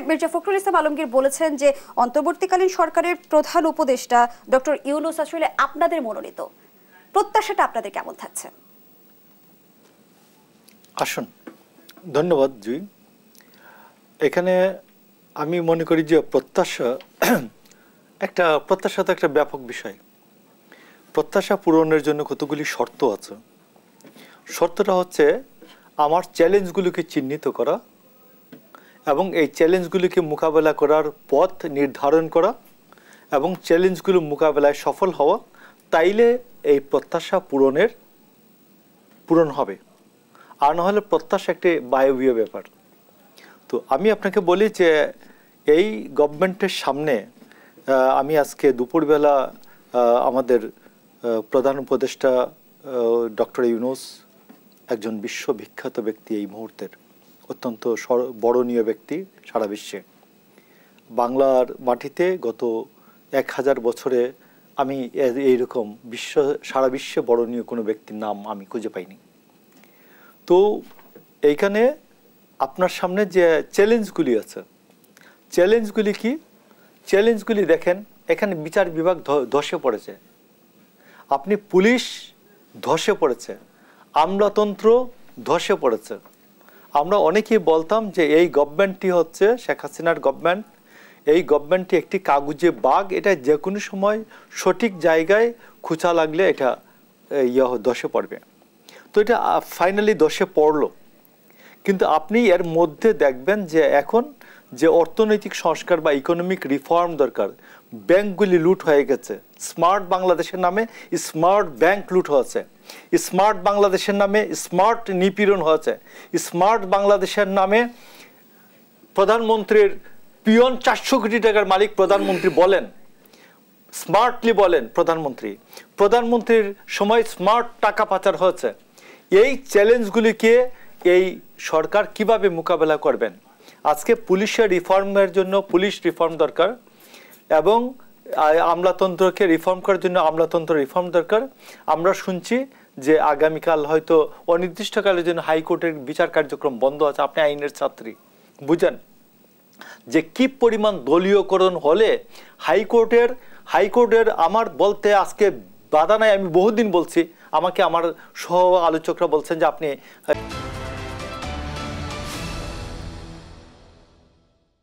মির্জা ফখরুল ইসলাম আলমগীর বলেছেন যে অন্তর্বর্তীকালীন সরকারের প্রধান উপদেষ্টা ডক্টর ইউনূস আসলে আপনাদের মনোনীত, প্রত্যাশাটা আপনাদের কেমন থাকছে? আসুন, ধন্যবাদ জুই। এখানে আমি মনে করি যে প্রত্যাশা তো একটা ব্যাপক বিষয়। প্রত্যাশা পূরণের জন্য কতগুলি শর্ত আছে। শর্তটা হচ্ছে আমার চ্যালেঞ্জগুলোকে চিহ্নিত করা এবং এই চ্যালেঞ্জগুলিকে মোকাবেলা করার পথ নির্ধারণ করা এবং চ্যালেঞ্জগুলো মোকাবেলায় সফল হওয়া, তাইলে এই প্রত্যাশা পূরণ হবে। আর না হলে প্রত্যাশা একটি বায়বীয় ব্যাপার। তো আমি আপনাকে বলি যে এই গভর্নমেন্টের সামনে আমি আজকে দুপুরবেলা আমাদের প্রধান উপদেষ্টা ডক্টর ইউনূস, একজন বিশ্ববিখ্যাত ব্যক্তি, এই মুহূর্তের অত্যন্ত বরণীয় ব্যক্তি সারা বিশ্বে, বাংলার মাটিতে গত 1000 বছরে আমি এইরকম সারা বিশ্বে বরণীয় কোনো ব্যক্তির নাম আমি খুঁজে পাইনি। তো এইখানে আপনার সামনে যে চ্যালেঞ্জগুলি আছে, চ্যালেঞ্জগুলি কি? চ্যালেঞ্জগুলি দেখেন, এখানে বিচার বিভাগ ধসে পড়েছে, আপনি পুলিশ ধসে পড়েছে, আমলাতন্ত্র ধসে পড়েছে। আমরা অনেকেই বলতাম যে এই গভর্নমেন্টটি হচ্ছে শেখ হাসিনার গভর্নমেন্ট, এই গভর্নমেন্টটি একটি কাগুজে বাঘ, এটা যে কোনো সময় সঠিক জায়গায় খোঁচা লাগলে এটা ধসে পড়বে। তো এটা ফাইনালি ধসে পড়লো। কিন্তু আপনি এর মধ্যে দেখবেন যে এখন যে অর্থনৈতিক সংস্কার বা ইকোনমিক রিফর্ম দরকার, ব্যাংকগুলি লুট হয়ে গেছে। স্মার্ট বাংলাদেশের নামে স্মার্ট ব্যাংক লুট হয়েছে, স্মার্ট বাংলাদেশের নামে স্মার্ট নিপীড়ন হয়েছে, স্মার্ট বাংলাদেশের নামে প্রধানমন্ত্রীর পিয়ন 400 কোটি টাকার মালিক প্রধানমন্ত্রী বলেন, স্মার্টলি বলেন প্রধানমন্ত্রীর সময় স্মার্ট টাকা পাচার হয়েছে। এই চ্যালেঞ্জগুলিকে এই সরকার কিভাবে মোকাবেলা করবেন? আজকে পুলিশের রিফর্মের জন্য পুলিশ রিফর্ম দরকার এবং আমলাতন্ত্রকে রিফর্ম করার জন্য আমলাতন্ত্র রিফর্ম দরকার। আমরা শুনছি যে আগামীকাল হয়তো অনির্দিষ্টকালের জন্য হাইকোর্টের বিচার কার্যক্রম বন্ধ আছে। আপনি আইনের ছাত্রী, বুঝেন যে কি পরিমাণ দলীয়করণ হলে হাইকোর্টের আমার বলতে আজকে বাধা নাই। আমি বহুদিন বলছি, আমাকে আমার সহ আলোচকরা বলছেন যে আপনি